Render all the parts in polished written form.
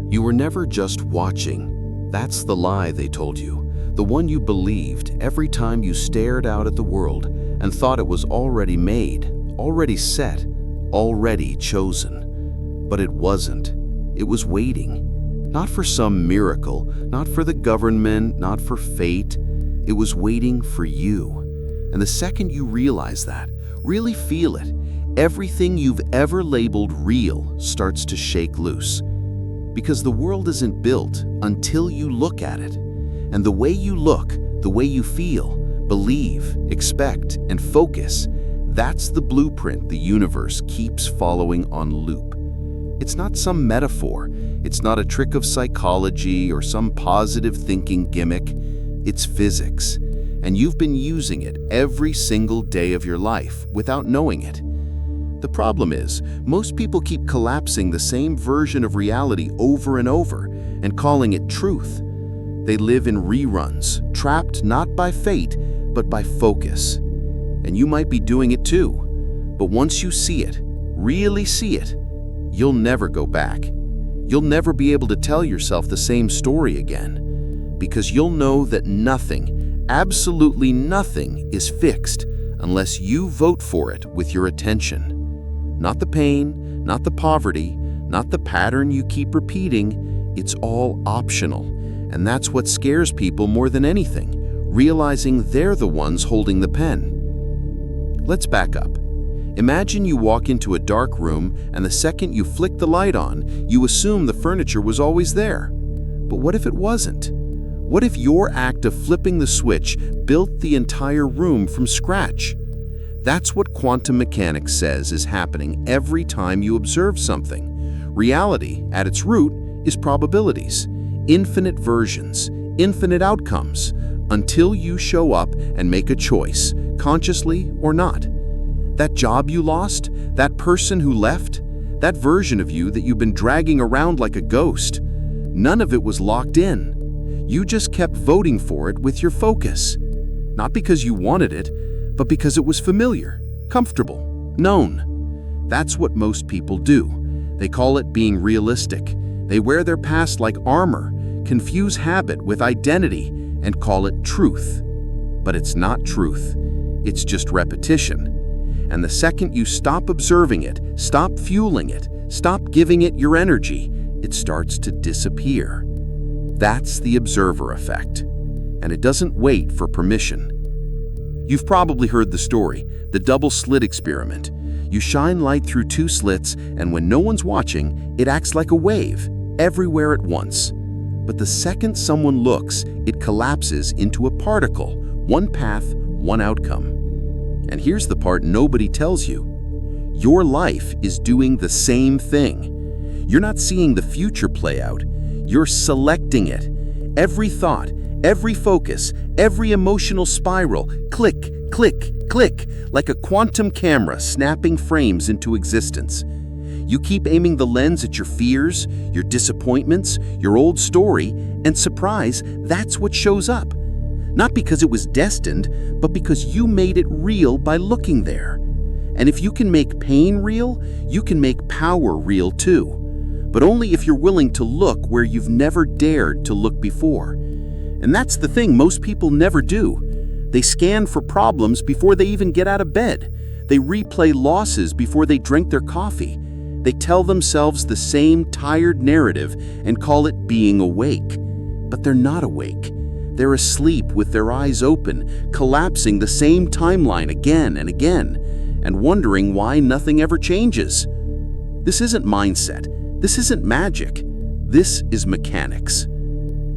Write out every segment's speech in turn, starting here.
You were never just watching. That's the lie they told you, the one you believed every time you stared out at the world and thought it was already made, already set, already chosen. But it wasn't. It was waiting. Not for some miracle, not for the government, not for fate. It was waiting for you. And the second you realize that, really feel it, everything you've ever labeled real starts to shake loose. Because the world isn't built until you look at it. And the way you look, the way you feel, believe, expect, and focus, that's the blueprint the universe keeps following on loop. It's not some metaphor. It's not a trick of psychology or some positive thinking gimmick. It's physics. And you've been using it every single day of your life without knowing it. The problem is, most people keep collapsing the same version of reality over and over and calling it truth. They live in reruns, trapped not by fate, but by focus. And you might be doing it too. But once you see it, really see it, you'll never go back. You'll never be able to tell yourself the same story again. Because you'll know that nothing, absolutely nothing, is fixed unless you vote for it with your attention. Not the pain, not the poverty, not the pattern you keep repeating. It's all optional. And that's what scares people more than anything, realizing they're the ones holding the pen. Let's back up. Imagine you walk into a dark room and the second you flick the light on, you assume the furniture was always there. But what if it wasn't? What if your act of flipping the switch built the entire room from scratch? That's what quantum mechanics says is happening every time you observe something. Reality, at its root, is probabilities, infinite versions, infinite outcomes, until you show up and make a choice, consciously or not. That job you lost, that person who left, that version of you that you've been dragging around like a ghost, none of it was locked in. You just kept voting for it with your focus. Not because you wanted it, but because it was familiar, comfortable, known. That's what most people do. They call it being realistic. They wear their past like armor, confuse habit with identity, and call it truth. But it's not truth. It's just repetition. And the second you stop observing it, stop fueling it, stop giving it your energy, it starts to disappear. That's the observer effect. And it doesn't wait for permission. You've probably heard the story, the double slit experiment. You shine light through two slits, and when no one's watching, it acts like a wave, everywhere at once. But the second someone looks, it collapses into a particle, one path, one outcome. And here's the part nobody tells you. Your life is doing the same thing. You're not seeing the future play out. You're selecting it. Every thought, every focus, every emotional spiral, click, click, click, like a quantum camera snapping frames into existence. You keep aiming the lens at your fears, your disappointments, your old story, and surprise, that's what shows up. Not because it was destined, but because you made it real by looking there. And if you can make pain real, you can make power real too. But only if you're willing to look where you've never dared to look before. And that's the thing most people never do. They scan for problems before they even get out of bed. They replay losses before they drink their coffee. They tell themselves the same tired narrative and call it being awake. But they're not awake. They're asleep with their eyes open, collapsing the same timeline again and again, and wondering why nothing ever changes. This isn't mindset. This isn't magic. This is mechanics.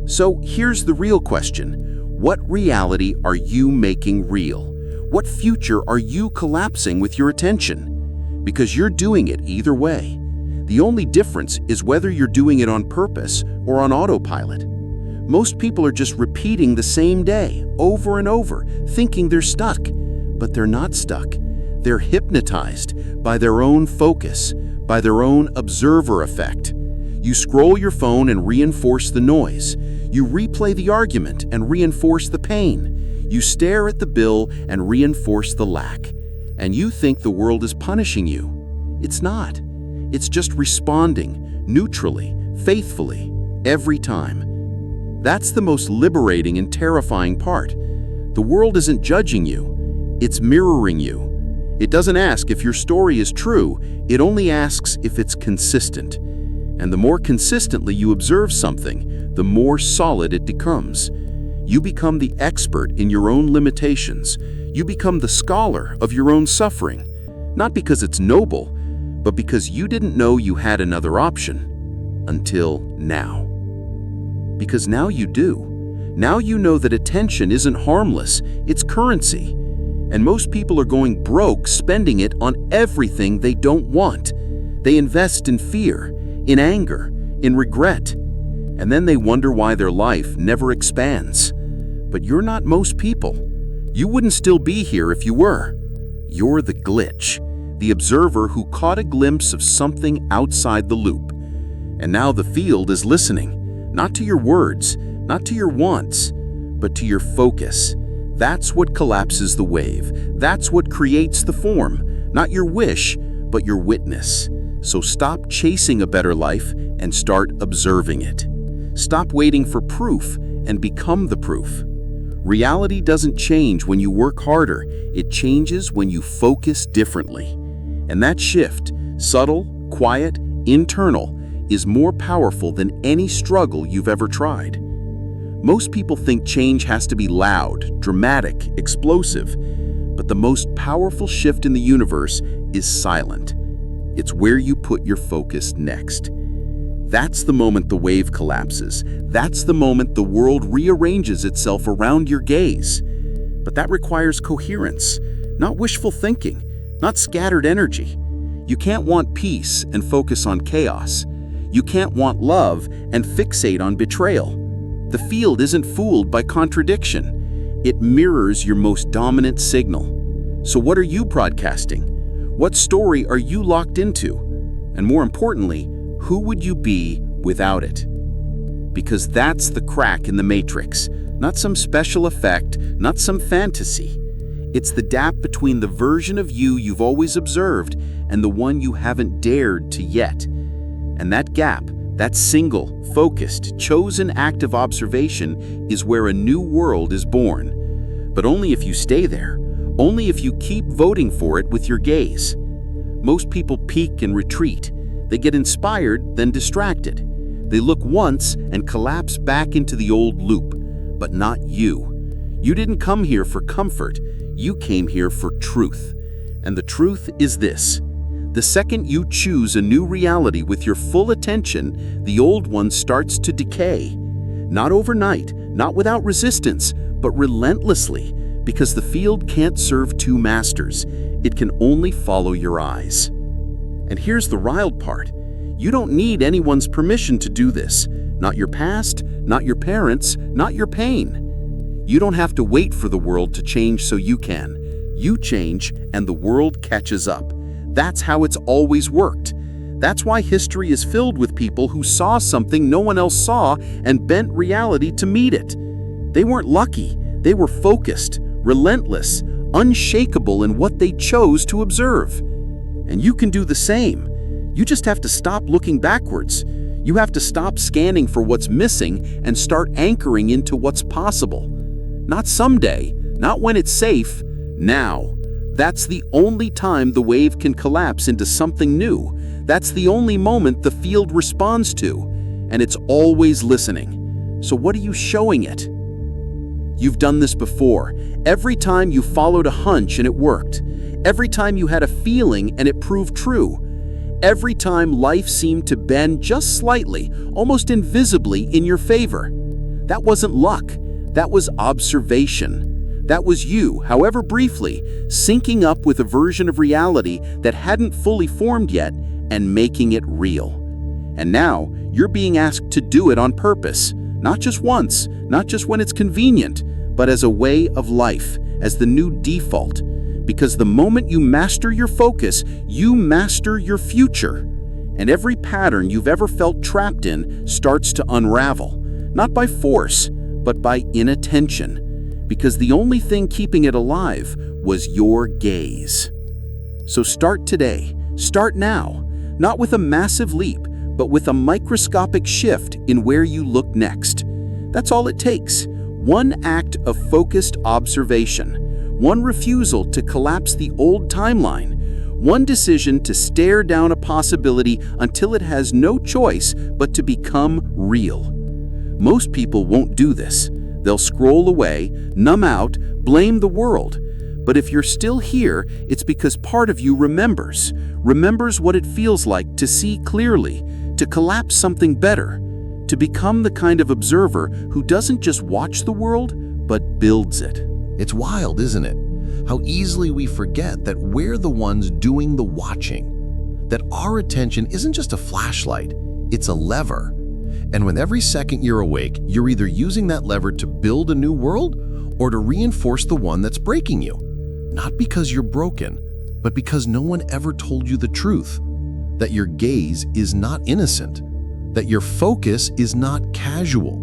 So here's the real question. What reality are you making real? What future are you collapsing with your attention? Because you're doing it either way. The only difference is whether you're doing it on purpose or on autopilot. Most people are just repeating the same day over and over, thinking they're stuck. But they're not stuck. They're hypnotized by their own focus, by their own observer effect. You scroll your phone and reinforce the noise. You replay the argument and reinforce the pain. You stare at the bill and reinforce the lack. And you think the world is punishing you. It's not. It's just responding, neutrally, faithfully, every time. That's the most liberating and terrifying part. The world isn't judging you, it's mirroring you. It doesn't ask if your story is true, it only asks if it's consistent. And the more consistently you observe something, the more solid it becomes. You become the expert in your own limitations. You become the scholar of your own suffering. Not because it's noble, but because you didn't know you had another option. Until now. Because now you do. Now you know that attention isn't harmless, it's currency. And most people are going broke spending it on everything they don't want. They invest in fear, in anger, in regret. And then they wonder why their life never expands. But you're not most people. You wouldn't still be here if you were. You're the glitch, the observer who caught a glimpse of something outside the loop. And now the field is listening, not to your words, not to your wants, but to your focus. That's what collapses the wave. That's what creates the form. Not your wish, but your witness. So stop chasing a better life and start observing it. Stop waiting for proof and become the proof. Reality doesn't change when you work harder. It changes when you focus differently. And that shift, subtle, quiet, internal, is more powerful than any struggle you've ever tried. Most people think change has to be loud, dramatic, explosive, but the most powerful shift in the universe is silent. It's where you put your focus next. That's the moment the wave collapses. That's the moment the world rearranges itself around your gaze. But that requires coherence, not wishful thinking, not scattered energy. You can't want peace and focus on chaos. You can't want love and fixate on betrayal. The field isn't fooled by contradiction. It mirrors your most dominant signal. So what are you broadcasting? What story are you locked into? And more importantly, who would you be without it? Because that's the crack in the matrix, not some special effect, not some fantasy. It's the gap between the version of you you've always observed and the one you haven't dared to yet. And that gap, that single, focused, chosen act of observation is where a new world is born. But only if you stay there, only if you keep voting for it with your gaze. Most people peak and retreat. They get inspired, then distracted. They look once and collapse back into the old loop. But not you. You didn't come here for comfort. You came here for truth. And the truth is this. The second you choose a new reality with your full attention, the old one starts to decay. Not overnight, not without resistance, but relentlessly, because the field can't serve two masters. It can only follow your eyes. And here's the wild part. You don't need anyone's permission to do this. Not your past, not your parents, not your pain. You don't have to wait for the world to change so you can. You change and the world catches up. That's how it's always worked. That's why history is filled with people who saw something no one else saw and bent reality to meet it. They weren't lucky. They were focused, relentless, unshakable in what they chose to observe. And you can do the same. You just have to stop looking backwards. You have to stop scanning for what's missing and start anchoring into what's possible. Not someday, not when it's safe, now. That's the only time the wave can collapse into something new. That's the only moment the field responds to. And it's always listening. So what are you showing it? You've done this before. Every time you followed a hunch and it worked. Every time you had a feeling and it proved true. Every time life seemed to bend just slightly, almost invisibly in your favor. That wasn't luck. That was observation. That was you, however briefly, syncing up with a version of reality that hadn't fully formed yet and making it real. And now, you're being asked to do it on purpose, not just once, not just when it's convenient, but as a way of life, as the new default. Because the moment you master your focus, you master your future. And every pattern you've ever felt trapped in starts to unravel, not by force, but by inattention. Because the only thing keeping it alive was your gaze. So start today. Start now. Not with a massive leap, but with a microscopic shift in where you look next. That's all it takes. One act of focused observation, one refusal to collapse the old timeline, one decision to stare down a possibility until it has no choice but to become real. Most people won't do this. They'll scroll away, numb out, blame the world. But if you're still here, it's because part of you remembers what it feels like to see clearly, to collapse something better, to become the kind of observer who doesn't just watch the world, but builds it. It's wild, isn't it? How easily we forget that we're the ones doing the watching, that our attention isn't just a flashlight, it's a lever. And with every second you're awake, you're either using that lever to build a new world or to reinforce the one that's breaking you. Not because you're broken, but because no one ever told you the truth, that your gaze is not innocent, that your focus is not casual,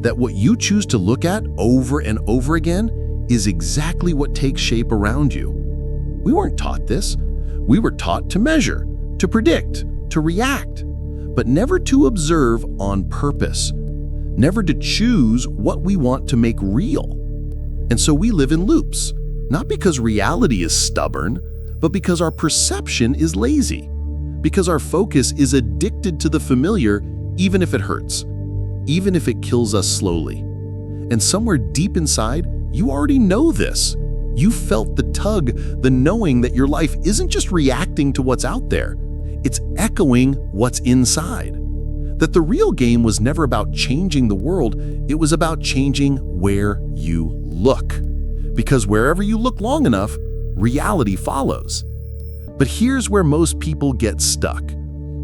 that what you choose to look at over and over again is exactly what takes shape around you. We weren't taught this. We were taught to measure, to predict, to react, but never to observe on purpose, never to choose what we want to make real. And so we live in loops, not because reality is stubborn, but because our perception is lazy, because our focus is addicted to the familiar, even if it hurts, even if it kills us slowly. And somewhere deep inside, you already know this. You felt the tug, the knowing that your life isn't just reacting to what's out there, it's echoing what's inside. That the real game was never about changing the world, it was about changing where you look. Because wherever you look long enough, reality follows. But here's where most people get stuck.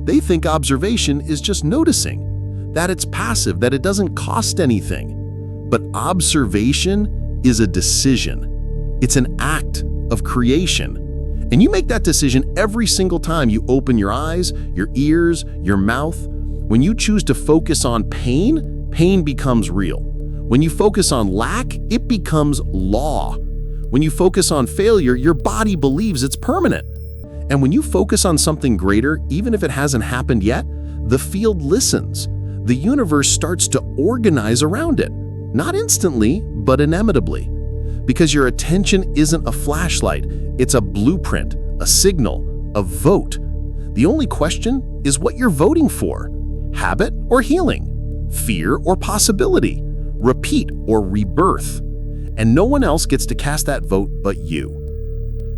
They think observation is just noticing, that it's passive, that it doesn't cost anything. But observation is a decision. It's an act of creation. And you make that decision every single time you open your eyes, your ears, your mouth. When you choose to focus on pain, pain becomes real. When you focus on lack, it becomes law. When you focus on failure, your body believes it's permanent. And when you focus on something greater, even if it hasn't happened yet, the field listens. The universe starts to organize around it. Not instantly, but inevitably. Because your attention isn't a flashlight, it's a blueprint, a signal, a vote. The only question is what you're voting for. Habit or healing? Fear or possibility? Repeat or rebirth? And no one else gets to cast that vote but you.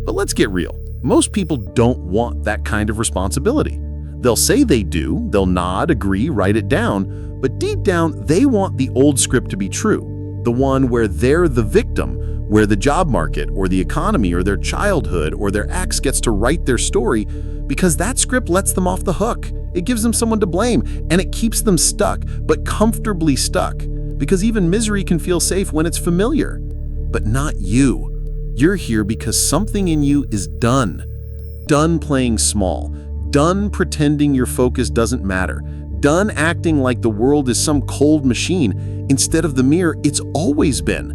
But let's get real. Most people don't want that kind of responsibility. They'll say they do, they'll nod, agree, write it down, but deep down, they want the old script to be true. The one where they're the victim, where the job market or the economy or their childhood or their ex gets to write their story, because that script lets them off the hook. It gives them someone to blame, and it keeps them stuck, but comfortably stuck, because even misery can feel safe when it's familiar. But not you. You're here because something in you is done. Done playing small. Done pretending your focus doesn't matter. Done acting like the world is some cold machine instead of the mirror it's always been.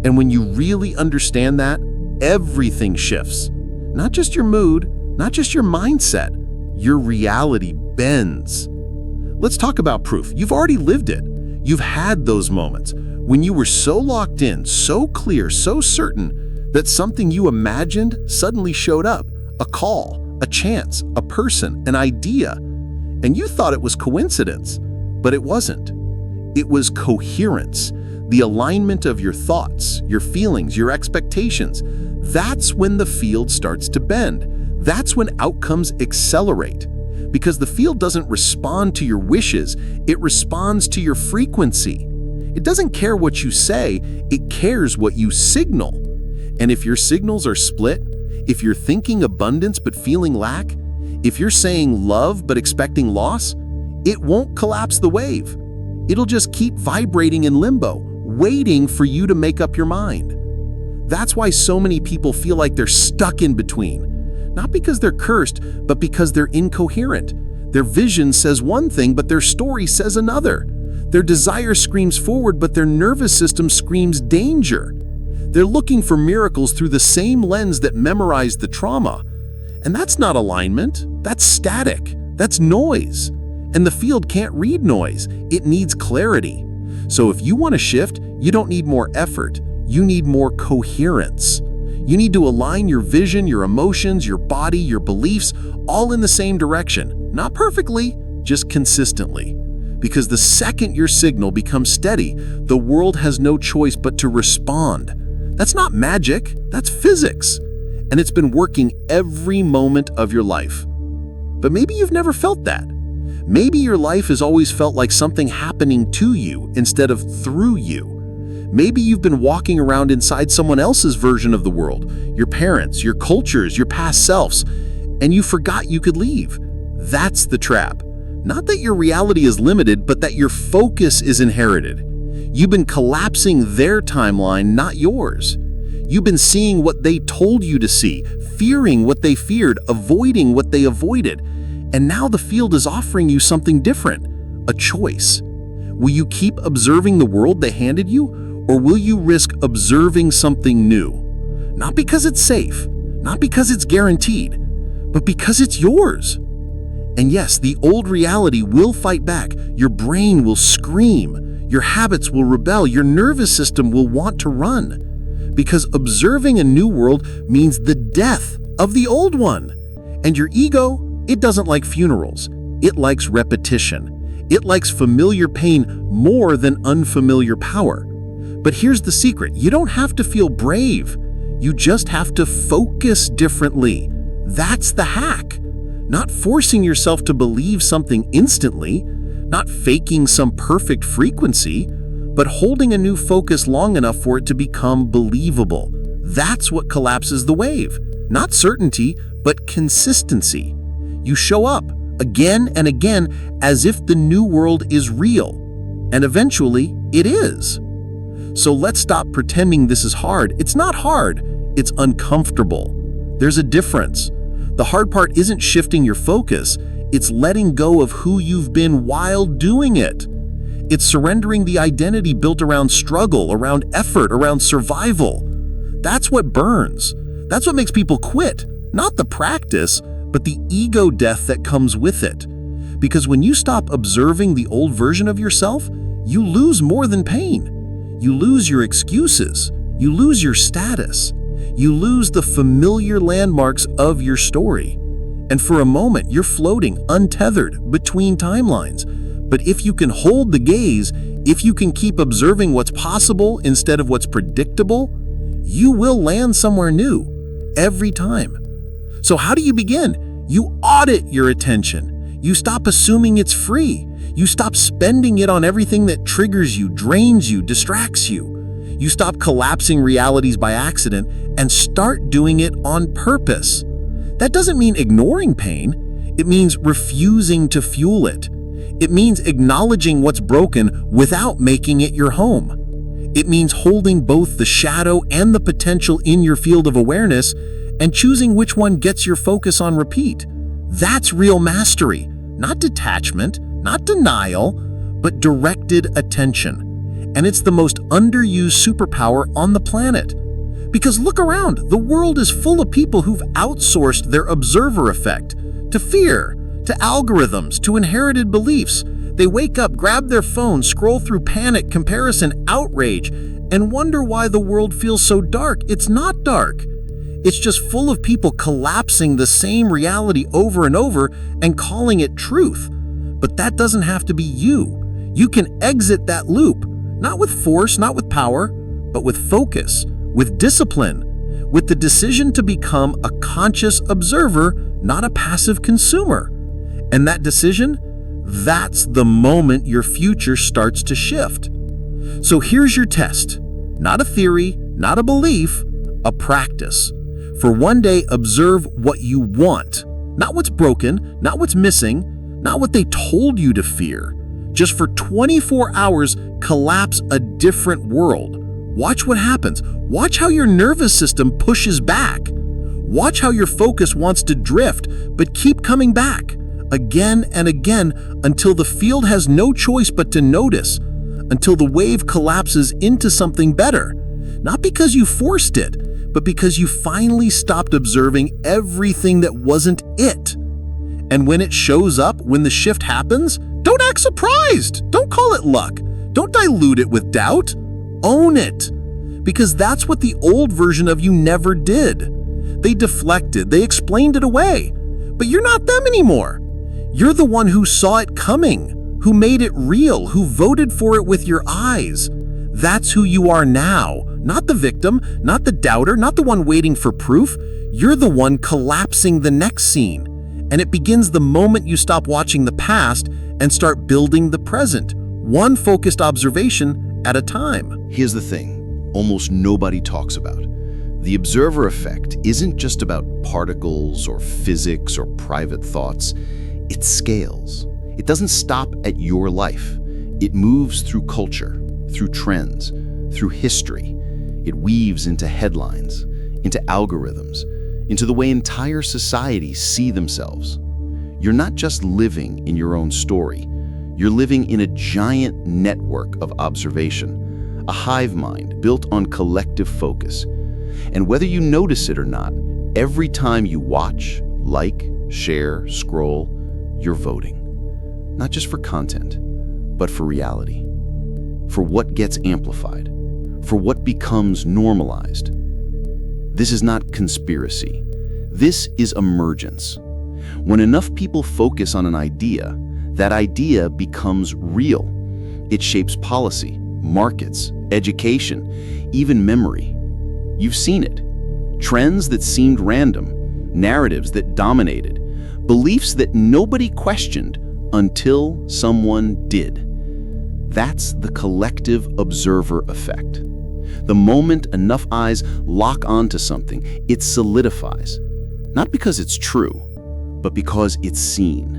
And when you really understand that, everything shifts. Not just your mood, not just your mindset, your reality bends. Let's talk about proof. You've already lived it. You've had those moments when you were so locked in, so clear, so certain that something you imagined suddenly showed up. A call, a chance, a person, an idea. And you thought it was coincidence, but it wasn't. It was coherence, the alignment of your thoughts, your feelings, your expectations. That's when the field starts to bend. That's when outcomes accelerate. Because the field doesn't respond to your wishes, it responds to your frequency. It doesn't care what you say, it cares what you signal. And if your signals are split, if you're thinking abundance but feeling lack, if you're saying love but expecting loss, it won't collapse the wave. It'll just keep vibrating in limbo, waiting for you to make up your mind. That's why so many people feel like they're stuck in between. Not because they're cursed, but because they're incoherent. Their vision says one thing, but their story says another. Their desire screams forward, but their nervous system screams danger. They're looking for miracles through the same lens that memorized the trauma. And that's not alignment, that's static, that's noise. And the field can't read noise, it needs clarity. So if you want to shift, you don't need more effort, you need more coherence. You need to align your vision, your emotions, your body, your beliefs, all in the same direction. Not perfectly, just consistently. Because the second your signal becomes steady, the world has no choice but to respond. That's not magic, that's physics. And it's been working every moment of your life. But maybe you've never felt that. Maybe your life has always felt like something happening to you instead of through you. Maybe you've been walking around inside someone else's version of the world, your parents, your cultures, your past selves, and you forgot you could leave. That's the trap. Not that your reality is limited, but that your focus is inherited. You've been collapsing their timeline, not yours. You've been seeing what they told you to see, fearing what they feared, avoiding what they avoided. And now the field is offering you something different, a choice. Will you keep observing the world they handed you, or will you risk observing something new? Not because it's safe, not because it's guaranteed, but because it's yours. And yes, the old reality will fight back. Your brain will scream, your habits will rebel, your nervous system will want to run. Because observing a new world means the death of the old one. And your ego, it doesn't like funerals. It likes repetition. It likes familiar pain more than unfamiliar power. But here's the secret. You don't have to feel brave. You just have to focus differently. That's the hack. Not forcing yourself to believe something instantly, not faking some perfect frequency, but holding a new focus long enough for it to become believable. That's what collapses the wave. Not certainty, but consistency. You show up again and again as if the new world is real. And eventually, it is. So let's stop pretending this is hard. It's not hard, it's uncomfortable. There's a difference. The hard part isn't shifting your focus, it's letting go of who you've been while doing it. It's surrendering the identity built around struggle, around effort, around survival. That's what burns. That's what makes people quit. Not the practice, but the ego death that comes with it. Because when you stop observing the old version of yourself, you lose more than pain. You lose your excuses. You lose your status. You lose the familiar landmarks of your story. And for a moment, you're floating untethered between timelines. But if you can hold the gaze, if you can keep observing what's possible instead of what's predictable, you will land somewhere new every time. So how do you begin? You audit your attention. You stop assuming it's free. You stop spending it on everything that triggers you, drains you, distracts you. You stop collapsing realities by accident and start doing it on purpose. That doesn't mean ignoring pain. It means refusing to fuel it. It means acknowledging what's broken without making it your home. It means holding both the shadow and the potential in your field of awareness and choosing which one gets your focus on repeat. That's real mastery, not detachment, not denial, but directed attention. And it's the most underused superpower on the planet. Because look around, the world is full of people who've outsourced their observer effect to fear, to algorithms, to inherited beliefs. They wake up, grab their phone, scroll through panic, comparison, outrage, and wonder why the world feels so dark. It's not dark. It's just full of people collapsing the same reality over and over and calling it truth. But that doesn't have to be you. You can exit that loop, not with force, not with power, but with focus, with discipline, with the decision to become a conscious observer, not a passive consumer. And that decision, that's the moment your future starts to shift. So here's your test. Not a theory, not a belief, a practice. For one day, observe what you want. Not what's broken, not what's missing, not what they told you to fear. Just for 24 hours, collapse a different world. Watch what happens. Watch how your nervous system pushes back. Watch how your focus wants to drift, but keep coming back. Again and again until the field has no choice but to notice, until the wave collapses into something better. Not because you forced it, but because you finally stopped observing everything that wasn't it. And when it shows up, when the shift happens, don't act surprised. Don't call it luck. Don't dilute it with doubt. Own it. Because that's what the old version of you never did. They deflected, they explained it away. But you're not them anymore. You're the one who saw it coming, who made it real, who voted for it with your eyes. That's who you are now. Not the victim, not the doubter, not the one waiting for proof. You're the one collapsing the next scene. And it begins the moment you stop watching the past and start building the present, one focused observation at a time. Here's the thing almost nobody talks about. The observer effect isn't just about particles or physics or private thoughts. It scales. It doesn't stop at your life. It moves through culture, through trends, through history. It weaves into headlines, into algorithms, into the way entire societies see themselves. You're not just living in your own story. You're living in a giant network of observation, a hive mind built on collective focus. And whether you notice it or not, every time you watch, like, share, scroll, you're voting. Not just for content, but for reality. For what gets amplified. For what becomes normalized. This is not conspiracy. This is emergence. When enough people focus on an idea, that idea becomes real. It shapes policy, markets, education, even memory. You've seen it. Trends that seemed random, narratives that dominated, beliefs that nobody questioned until someone did. That's the collective observer effect. The moment enough eyes lock onto something, it solidifies. Not because it's true, but because it's seen.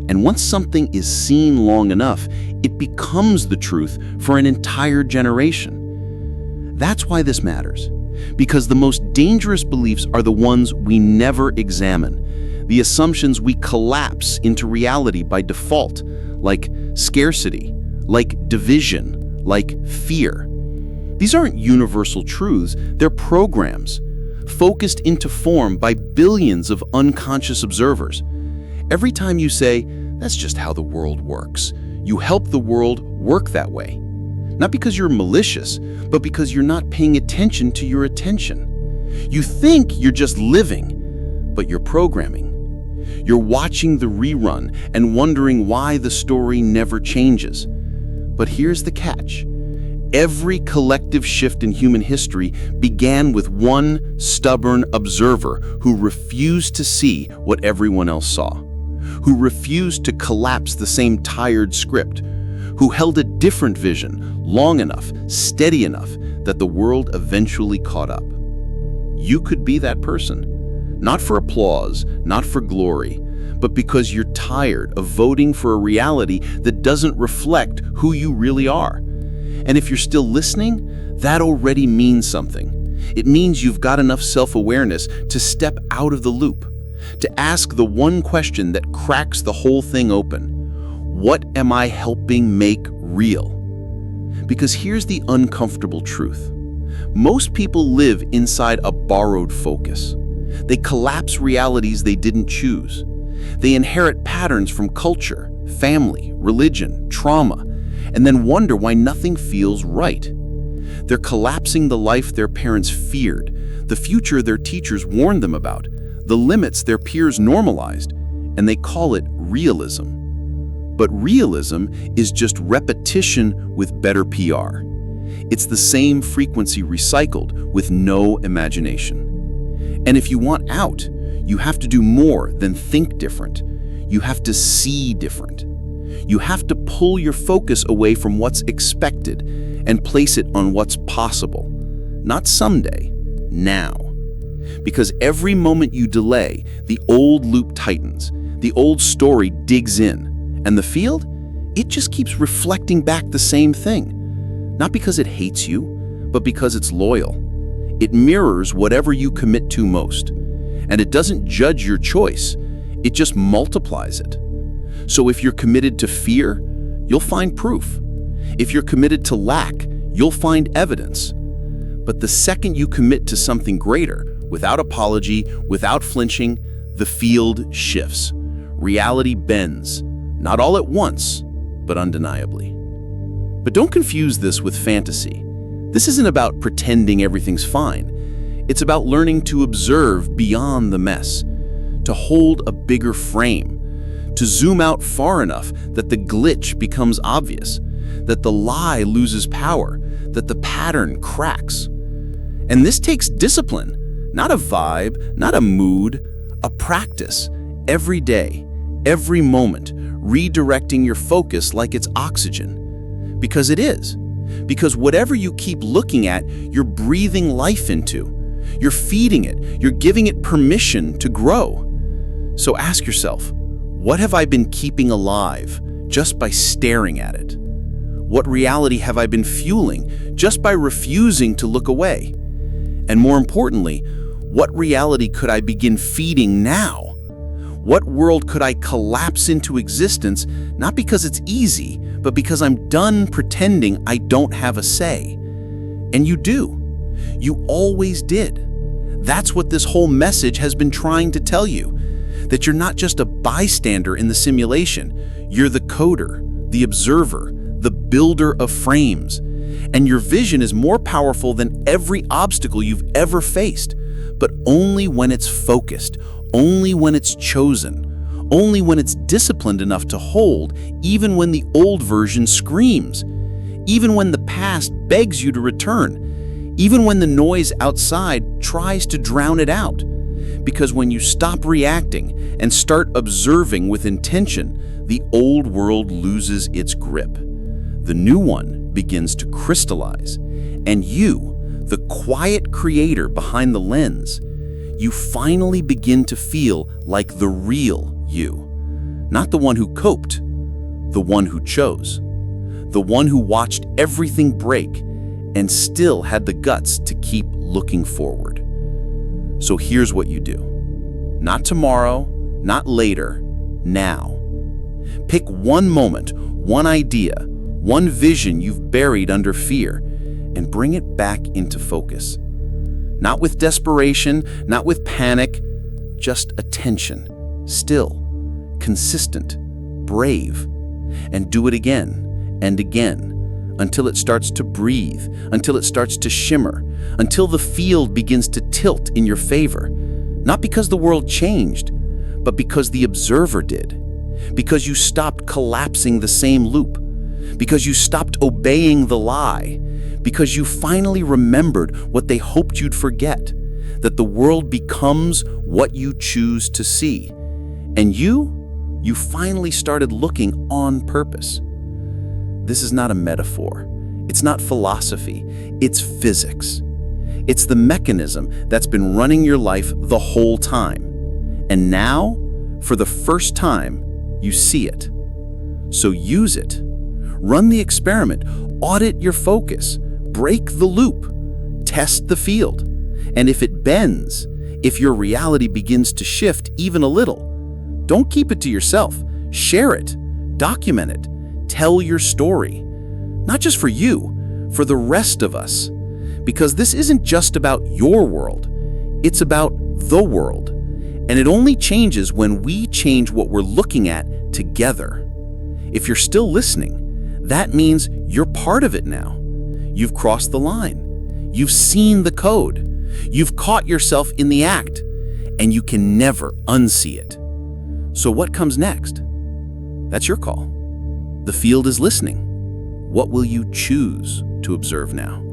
And once something is seen long enough, it becomes the truth for an entire generation. That's why this matters. Because the most dangerous beliefs are the ones we never examine. The assumptions we collapse into reality by default, like scarcity, like division, like fear. These aren't universal truths, they're programs, focused into form by billions of unconscious observers. Every time you say, "That's just how the world works," you help the world work that way. Not because you're malicious, but because you're not paying attention to your attention. You think you're just living, but you're programming. You're watching the rerun and wondering why the story never changes. But here's the catch. Every collective shift in human history began with one stubborn observer who refused to see what everyone else saw, who refused to collapse the same tired script, who held a different vision long enough, steady enough, that the world eventually caught up. You could be that person, not for applause, not for glory, but because you're tired of voting for a reality that doesn't reflect who you really are. And if you're still listening, that already means something. It means you've got enough self-awareness to step out of the loop, to ask the one question that cracks the whole thing open. What am I helping make real? Because here's the uncomfortable truth. Most people live inside a borrowed focus. They collapse realities they didn't choose. They inherit patterns from culture, family, religion, trauma, and then wonder why nothing feels right. They're collapsing the life their parents feared, the future their teachers warned them about, the limits their peers normalized, and they call it realism. But realism is just repetition with better PR. It's the same frequency recycled with no imagination. And if you want out, you have to do more than think different. You have to see different. You have to pull your focus away from what's expected and place it on what's possible. Not someday, now. Because every moment you delay, the old loop tightens, the old story digs in, and the field, it just keeps reflecting back the same thing. Not because it hates you, but because it's loyal. It mirrors whatever you commit to most. And it doesn't judge your choice, it just multiplies it. So if you're committed to fear, you'll find proof. If you're committed to lack, you'll find evidence. But the second you commit to something greater, without apology, without flinching, the field shifts. reality bends, not all at once, but undeniably. But don't confuse this with fantasy. This isn't about pretending everything's fine. It's about learning to observe beyond the mess, to hold a bigger frame, to zoom out far enough that the glitch becomes obvious, that the lie loses power, that the pattern cracks. And this takes discipline, not a vibe, not a mood, a practice, every day, every moment, redirecting your focus like it's oxygen. Because it is. Because whatever you keep looking at, you're breathing life into. You're feeding it. You're giving it permission to grow. So ask yourself, what have I been keeping alive just by staring at it? What reality have I been fueling just by refusing to look away? And more importantly, what reality could I begin feeding now? What world could I collapse into existence, not because it's easy, but because I'm done pretending I don't have a say? And you do. You always did. That's what this whole message has been trying to tell you. That you're not just a bystander in the simulation. You're the coder, the observer, the builder of frames. And your vision is more powerful than every obstacle you've ever faced, but only when it's focused, only when it's chosen, only when it's disciplined enough to hold, even when the old version screams, even when the past begs you to return, even when the noise outside tries to drown it out. Because when you stop reacting and start observing with intention, the old world loses its grip. The new one begins to crystallize, and you, the quiet creator behind the lens, you finally begin to feel like the real you. Not the one who coped, the one who chose. The one who watched everything break and still had the guts to keep looking forward. So here's what you do. Not tomorrow, not later, now. Pick one moment, one idea, one vision you've buried under fear, and bring it back into focus. Not with desperation, not with panic, just attention, still, consistent, brave, and do it again and again until it starts to breathe, until it starts to shimmer, until the field begins to tilt in your favor. Not because the world changed, but because the observer did. Because you stopped collapsing the same loop. Because you stopped obeying the lie. Because you finally remembered what they hoped you'd forget, that the world becomes what you choose to see. And you finally started looking on purpose. This is not a metaphor. It's not philosophy. It's physics. It's the mechanism that's been running your life the whole time. And now, for the first time, you see it. So use it. Run the experiment. Audit your focus. Break the loop. Test the field. And if it bends, if your reality begins to shift even a little, don't keep it to yourself. Share it. Document it. Tell your story. Not just for you, for the rest of us. Because this isn't just about your world. It's about the world. And it only changes when we change what we're looking at together. If you're still listening, that means you're part of it now. You've crossed the line. You've seen the code. You've caught yourself in the act, and you can never unsee it. So what comes next? That's your call. The field is listening. What will you choose to observe now?